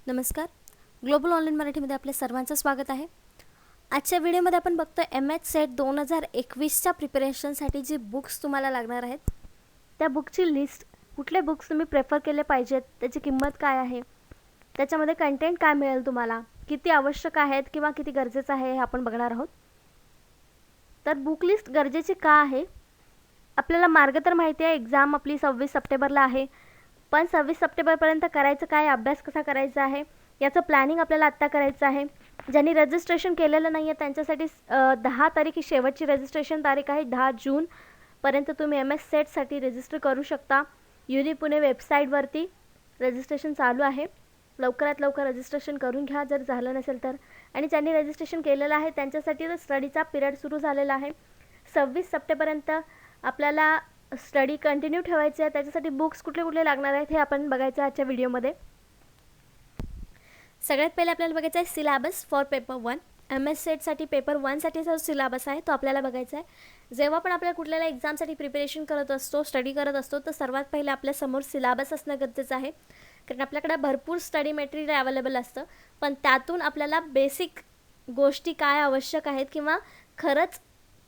नमस्कार. Global online मराठीमध्ये आपल्या सर्वांचं स्वागत आहे. आजच्या व्हिडिओमध्ये आपण बघतो एम.एच सेट 2021च्या प्रिपरेशनसाठी जी बुक्स तुम्हाला लागणार आहेत त्या बुकची लिस्ट, कुठले बुक्स तुम्ही प्रेफर केले पाहिजेत, त्याची किंमत काय आहे, त्याच्यामध्ये कंटेंट काय मिळेल, तुम्हाला किती आवश्यक आहेत किंवा किती गरजेचं आहे हे आपण बघणार आहोत. तर बुक लिस्ट गरजेची का आहे? आपल्याला मार्ग तर माहिती आहे, एक्झाम आपली 26 सप्टेंबरला आहे, पण 26 सप्टेंबरपर्यंत करायचं काय, अभ्यास कसा करायचा आहे याचं प्लॅनिंग आपल्याला आत्ता करायचं आहे. ज्यांनी रजिस्ट्रेशन केलेलं नाही आहे त्यांच्यासाठी 10 तारीख ही शेवटची रजिस्ट्रेशन तारीख आहे. 10 जूनपर्यंत तुम्ही एम.एस सेटसाठी रजिस्टर करू शकता. युनि पुणे वेबसाईटवरती रजिस्ट्रेशन चालू आहे. लवकरात लवकर रजिस्ट्रेशन करून घ्या जर झालं नसेल तर. आणि ज्यांनी रजिस्ट्रेशन केलेलं आहे त्यांच्यासाठी तर स्टडीचा पिरियड सुरू झालेला आहे. 26 सप्टेंबरपर्यंत आपल्याला स्टडी कंटिन्यू ठेवायचे आहे. त्याच्यासाठी बुक्स कुठले कुठले लागणार आहेत हे आपण बघायचं आजच्या व्हिडिओमध्ये. सगळ्यात पहिले आपल्याला बघायचं आहे सिलेबस फॉर पेपर 1. एम.एस सेटसाठी पेपर 1साठी जो सिलेबस आहे तो आपल्याला बघायचा आहे. जेव्हा पण आपल्याला कुठल्याला एक्झामसाठी प्रिपरेशन करत असतो, स्टडी करत असतो, तर सर्वात पहिले आपल्यासमोर सिलेबस असणं गरजेचं आहे. कारण आपल्याकडे भरपूर स्टडी मटेरियल अवेलेबल असतं, पण त्यातून आपल्याला बेसिक गोष्टी काय आवश्यक आहेत किंवा खरंच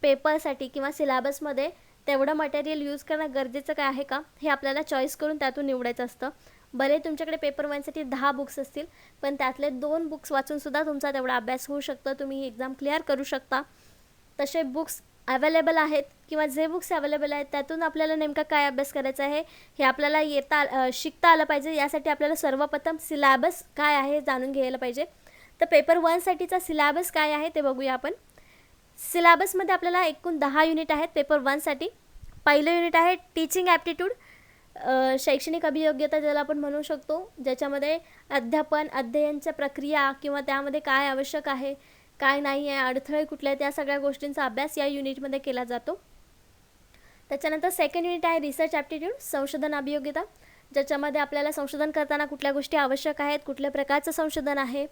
पेपरसाठी किंवा सिलेबसमध्ये तेवढं मटेरियल यूज करणं गरजेचं काय आहे का, हे आपल्याला चॉईस करून त्यातून निवडायचं असतं. भले तुमच्याकडे पेपर 1साठी 10 बुक्स असतील, पण त्यातले 2 बुक्स वाचूनसुद्धा तुमचा तेवढा अभ्यास होऊ शकतो, तुम्ही ही एक्झाम क्लिअर करू शकता. तसे बुक्स अवेलेबल आहेत किंवा जे बुक्स अवेलेबल आहेत त्यातून आपल्याला नेमका काय अभ्यास करायचा आहे हे आपल्याला शिकता आलं पाहिजे. यासाठी आपल्याला सर्वप्रथम सिलेबस काय आहे हे जाणून घ्यायला पाहिजे. तर पेपर 1साठीचा सिलेबस काय आहे ते बघूया आपण. सिलेबसमध्ये आपल्याला एकूण 10 युनिट आहेत पेपर 1साठी. पहिलं युनिट आहे टीचिंग ॲप्टिट्यूड, शैक्षणिक अभियोग्यता ज्याला आपण म्हणू शकतो, ज्याच्यामध्ये अध्ययनच्या प्रक्रिया किंवा त्यामध्ये काय आवश्यक आहे, काय नाही आहे, अडथळे कुठले आहेत, या सगळ्या गोष्टींचा अभ्यास या युनिटमध्ये केला जातो. त्याच्यानंतर सेकंड युनिट आहे रिसर्च ॲप्टिट्यूड, संशोधन अभियोग्यता, ज्याच्यामध्ये आपल्याला संशोधन करताना कुठल्या गोष्टी आवश्यक आहेत, कुठल्या प्रकारचं संशोधन आहे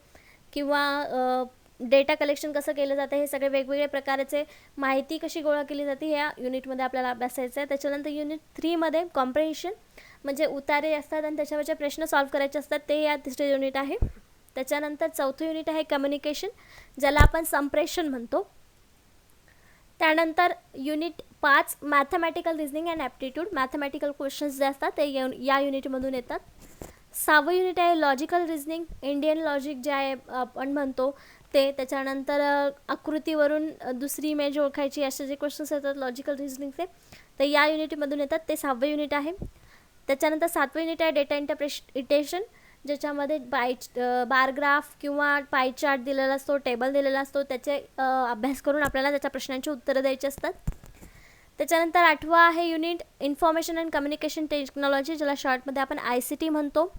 किंवा डेटा कलेक्शन कसं केलं जातं, हे सगळे वेगवेगळ्या प्रकारचे माहिती कशी गोळा केली जाते या युनिटमध्ये आपल्याला अभ्यासायचं आहे. त्याच्यानंतर युनिट 3मध्ये कॉम्प्रिहेन्शन, म्हणजे उतारे असतात आणि त्याच्यावरचे प्रश्न सॉल्व्ह करायचे असतात, ते या तिसरे युनिट आहे. त्याच्यानंतर चौथं युनिट आहे कम्युनिकेशन, ज्याला आपण संप्रेषण म्हणतो. त्यानंतर unit 5 mathematical reasoning and aptitude, mathematical questions जे असतात ते या युनिटमधून येतात. 6वं युनिट आहे लॉजिकल रिझनिंग, इंडियन लॉजिक जे आहे आपण म्हणतो ते. त्याच्यानंतर आकृतीवरून दुसरी इमेज ओळखायची, असे जे क्वेश्चन्स येतात लॉजिकल रिझनिंगचे ते या युनिटमधून येतात, ते 6वं युनिट आहे. त्याच्यानंतर 7वं युनिट आहे डेटा इंटरप्रिटेशन, ज्याच्यामध्ये बार ग्राफ किंवा पाय चार्ट दिलेला असतो, टेबल दिलेला असतो, त्याचे अभ्यास करून आपल्याला त्याच्या प्रश्नांची उत्तरं द्यायची असतात. त्याच्यानंतर 8वं आहे unit information and communication technology, ज्याला शॉर्टमध्ये आपण ICT म्हणतो.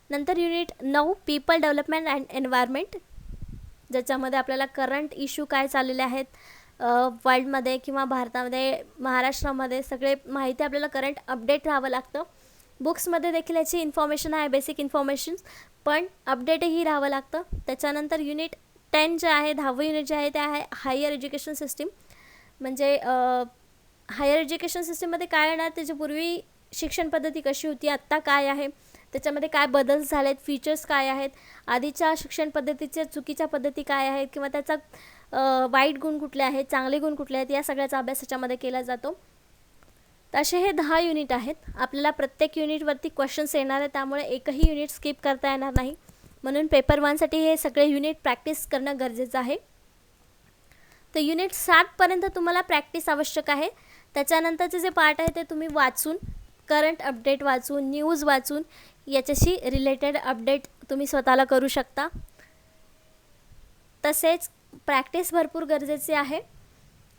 नंतर unit 9 people development and environment, ज्याच्यामध्ये आपल्याला करंट इश्यू काय चाललेले आहेत वर्ल्डमध्ये किंवा भारतामध्ये, महाराष्ट्रामध्ये, सगळे माहिती आपल्याला करंट अपडेट राहावं लागतं. बुक्समध्ये देखील याची इन्फॉर्मेशन आहे, बेसिक इन्फॉर्मेशन, पण अपडेटही राहावं लागतं. त्याच्यानंतर युनिट 10 जे आहे, 10वं युनिट जे आहे ते आहे हायर एज्युकेशन सिस्टीम, म्हणजे हायर एज्युकेशन सिस्टीममध्ये काय येणार, त्याची पूर्वी शिक्षण पद्धती कशी होती, आत्ता काय आहे, त्याच्यामध्ये काय बदल झाले आहेत, फीचर्स काय आहेत, आधीच्या शिक्षण पद्धतीच्या चुकीच्या पद्धती काय आहेत किंवा त्याचा वाईट गुण कुठले आहेत, चांगले गुण कुठले आहेत, या सगळ्याचा अभ्यास त्याच्यामध्ये केला जातो. तसे हे 10 युनिट आहेत. आपल्याला प्रत्येक युनिटवरती क्वेश्चन्स येणार आहेत, त्यामुळे एकही युनिट स्किप करता येणार नाही. म्हणून पेपर 1साठी हे सगळे युनिट प्रॅक्टिस करणं गरजेचं आहे. तर युनिट 7पर्यंत तुम्हाला प्रॅक्टिस आवश्यक आहे. त्याच्यानंतरचे जे पार्ट आहे ते तुम्ही वाचून, करंट अपडेट वाचून, न्यूज वाचून, याच्याशी रिलेटेड अपडेट तुम्ही स्वतःला करू शकता. तसेच प्रॅक्टिस भरपूर गरजेची आहे.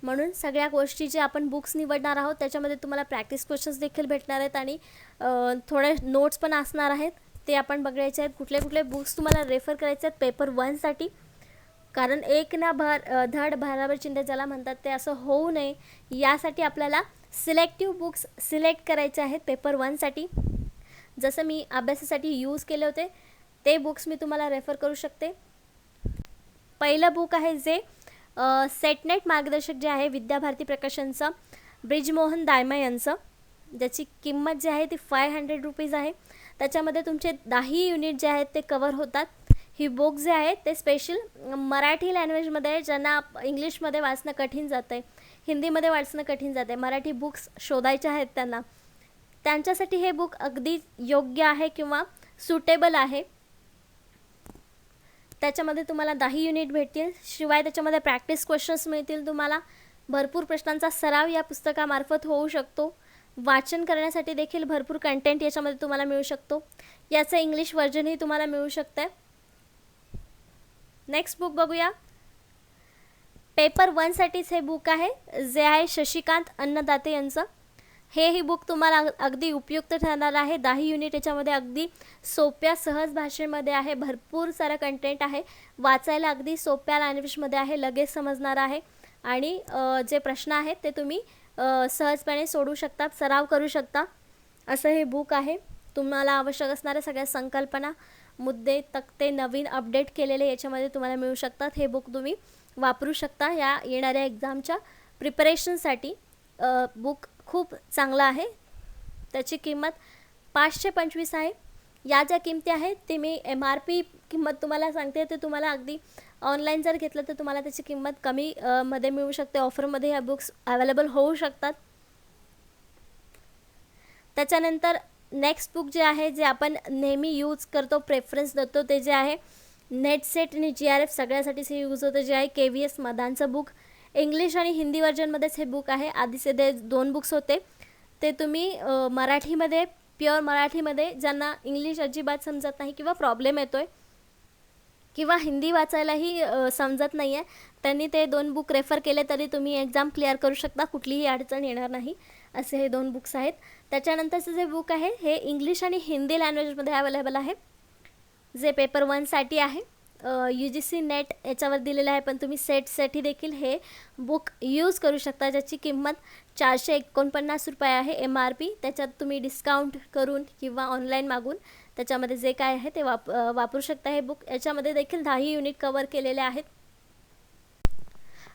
म्हणून सगळ्या गोष्टी जे आपण बुक्स निवडणार आहोत त्याच्यामध्ये तुम्हाला प्रॅक्टिस क्वेश्चन्स देखील भेटणार आहेत आणि थोडे नोट्स पण असणार आहेत, ते आपण बघायचे आहेत. कुठले कुठले बुक्स तुम्हाला रेफर करायचे आहेत पेपर 1साठी, कारण एक ना धड भारावर चिंध्या ज्याला म्हणतात ते असं होऊ नये, यासाठी आपल्याला सिलेक्टिव्ह बुक्स सिलेक्ट करायचे आहेत पेपर 1साठी. जसं मी अभ्यासासाठी यूज केले होते ते बुक्स मी तुम्हाला रेफर करू शकते. पहिलं बुक आहे जे सेटनेट मार्गदर्शक जे आहे विद्याभारती प्रकाशनचं, ब्रिजमोहन दायमा यांचं, ज्याची किंमत जी आहे ती 500 रुपीज आहे. त्याच्यामध्ये तुमचे 10 युनिट जे आहेत ते कवर होतात. ही बुक जे आहे ते स्पेशल मराठी लँग्वेजमध्ये आहे, ज्यांना इंग्लिशमध्ये वाचणं कठीण जातं आहे, हिंदीमध्ये वाचणं कठीण जातं आहे, मराठी बुक्स शोधायचे आहेत त्यांच्यासाठी हे बुक अगदी योग्य आहे किंवा सुटेबल आहे. त्याच्यामध्ये तुम्हाला 10 युनिट भेटतील. शिवाय त्याच्यामध्ये प्रॅक्टिस क्वेश्चन्स मिळतील तुम्हाला. भरपूर प्रश्नांचा सराव या पुस्तकामार्फत होऊ शकतो. वाचन करण्यासाठी देखील भरपूर कंटेंट याच्यामध्ये तुम्हाला मिळू शकतो. याचं इंग्लिश व्हर्जनही तुम्हाला मिळू शकतं. नेक्स्ट बुक बघूया. पेपर 1साठीच हे बुक आहे, जे आहे शशिकांत अन्नदाते यांचं. ही बुक तुम्हाला अगदी उपयुक्त ठरणार आहे. 10 युनिट याच्यामध्ये अगदी सोप्या सहज भाषेमध्ये आहे. भरपूर सारा कंटेंट आहे. वाचायला अगदी सोप्या लँग्वेजमध्ये आहे, लगेच समजणार आहे. आणि जे प्रश्न आहेत ते तुम्ही सहजपणे सोडवू शकता, सराव करू शकता, असं हे बुक आहे. तुम्हाला आवश्यक असणाऱ्या सगळ्या संकल्पना, मुद्दे, तक्ते नवीन अपडेट केलेले याच्यामध्ये तुम्हाला मिळू शकतात. हे बुक तुम्ही वापरू शकता या येणाऱ्या एक्झामच्या प्रिपरेशनसाठी. बुक खूप चांगला आहे. त्याची किंमत 525 आहे. या ज्या किमती आहेत ते मी MRP किंमत तुम्हाला सांगते. ते तुम्हाला अगदी ऑनलाईन जर घेतलं तर तुम्हाला त्याची किंमत कमी मध्ये मिळू शकते. ऑफरमध्ये ह्या बुक्स अवेलेबल होऊ शकतात. त्याच्यानंतर नेक्स्ट बुक जे आहे, जे आपण नेहमी यूज करतो, प्रेफरन्स देतो, ते जे आहे नेट सेट आणि GRF सगळ्यासाठीच हे यूज होतं, जे आहे KVS मदांचं बुक. इंग्लिश आणि हिंदी व्हर्जनमध्येच हे बुक आहे. आधीचे ते 2 बुक्स होते ते तुम्ही मराठीमध्ये, प्युअर मराठीमध्ये, ज्यांना इंग्लिश अजिबात समजत नाही किंवा प्रॉब्लेम येतो आहे किंवा हिंदी वाचायलाही समजत नाही आहे, त्यांनी ते 2 बुक रेफर केले तरी तुम्ही एक्झाम क्लिअर करू शकता. कुठलीही अडचण येणार नाही, असे हे 2 बुक्स आहेत. त्याच्यानंतरचं जे बुक आहे हे इंग्लिश आणि हिंदी लँग्वेजमध्ये अवेलेबल आहे, जे पेपर 1साठी आहे. UGC नेट याच्यावर दिलेलं आहे, पण तुम्ही सेटसाठी देखील हे बुक यूज करू शकता, ज्याची किंमत 449 रुपये आहे MRP. त्याच्यात तुम्ही डिस्काउंट करून किंवा ऑनलाईन मागून त्याच्यामध्ये जे काय आहे ते वापरू शकता. हे बुक याच्यामध्ये देखील 10 युनिट कवर केलेले आहेत.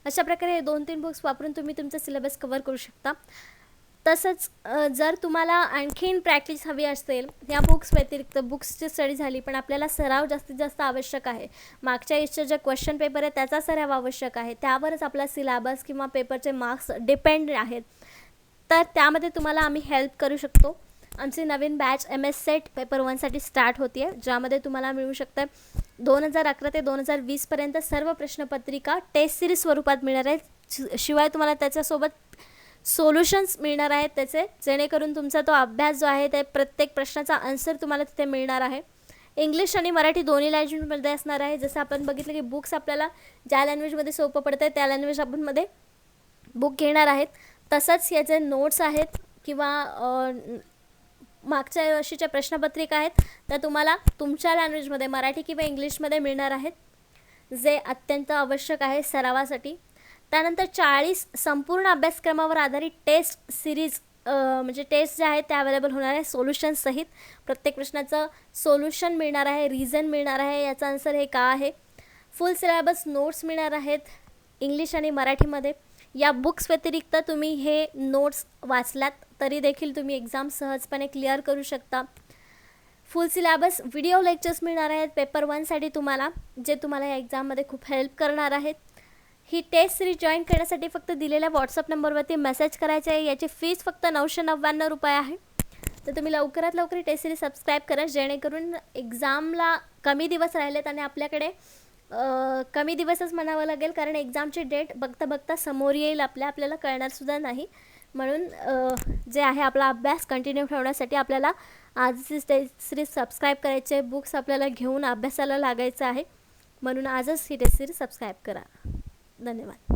अशा प्रकारे हे 2-3 बुक्स वापरून तुम्ही तुमचा सिलेबस कवर करू शकता. तसंच जर तुम्हाला आणखीन प्रॅक्टिस हवी असेल, या बुक्स व्यतिरिक्त बुक्सची स्टडी झाली, पण आपल्याला सराव जास्तीत जास्त आवश्यक आहे. मागच्या इयर्सचे जे क्वेश्चन पेपर आहे त्याचा सराव आवश्यक आहे. त्यावरच आपला सिलेबस किंवा पेपरचे मार्क्स डिपेंड आहेत. तर त्यामध्ये तुम्हाला आम्ही हेल्प करू शकतो. आमची नवीन बॅच MS सेट पेपर 1साठी स्टार्ट होती आहे, ज्यामध्ये तुम्हाला मिळू शकतं 2011 ते 2020पर्यंत सर्व प्रश्नपत्रिका टेस्ट सिरीज स्वरूपात मिळणार आहेत. शिवाय तुम्हाला त्याच्यासोबत सोल्युशन्स मिळणार आहेत त्याचे, जेणेकरून तुमचा तो अभ्यास जो आहे ते प्रत्येक प्रश्नाचा आन्सर तुम्हाला तिथे मिळणार आहे. इंग्लिश आणि मराठी दोन्ही लँग्वेजमध्ये असणार आहे. जसं आपण बघितलं की बुक्स आपल्याला ज्या लँग्वेजमध्ये सोपं पडतं आहे त्या लँग्वेज आपण मध्ये बुक घेणार आहेत. तसंच याचे नोट्स आहेत किंवा मागच्या वर्षीच्या प्रश्नपत्रिका आहेत त्या तुम्हाला तुमच्या लँग्वेजमध्ये, मराठी किंवा इंग्लिशमध्ये मिळणार आहेत, जे अत्यंत आवश्यक आहे सरावासाठी. त्यानंतर 40 संपूर्ण अभ्यासक्रमावर आधारित टेस्ट सिरीज, म्हणजे टेस्ट जे आहेत ते अवेलेबल होणार आहे सोल्युशनसहित. प्रत्येक प्रश्नाचं सोल्युशन मिळणार आहे, रिझन मिळणार आहे, याचा आन्सर हे का आहे. फुल सिलेबस नोट्स मिळणार आहेत इंग्लिश आणि मराठीमध्ये. या बुक्स व्यतिरिक्त तुम्ही हे नोट्स वाचलात तरी देखील तुम्ही एक्झाम सहजपणे क्लिअर करू शकता. फुल सिलेबस व्हिडिओ लेक्चर्स मिळणार आहेत पेपर 1साठी तुम्हाला, जे तुम्हाला या एक्झाममध्ये खूप हेल्प करणार आहेत. ही टेस्ट सिरीज जॉईन करण्यासाठी फक्त दिलेल्या व्हॉट्सअप नंबरवरती मेसेज करायचे आहे. याची फीस फक्त 999 रुपये आहे. तर तुम्ही लवकरात लवकर टेस्ट सिरीज सबस्क्राईब करा, जेणेकरून एक्झामला कमी दिवस राहिलेत आणि आपल्याकडे कमी दिवसच म्हणावं लागेल, कारण एक्झामची डेट बघता बघता समोर येईल, आपल्याला कळणारसुद्धा नाही. म्हणून जे आहे आपला अभ्यास कंटिन्यू ठेवण्यासाठी आपल्याला आजची टेस्ट सिरीज सबस्क्राईब करायचे, बुक्स आपल्याला घेऊन अभ्यासाला लागायचं आहे. म्हणून आजच ही टेस्ट सिरीज सबस्क्राईब करा. धन्यवाद.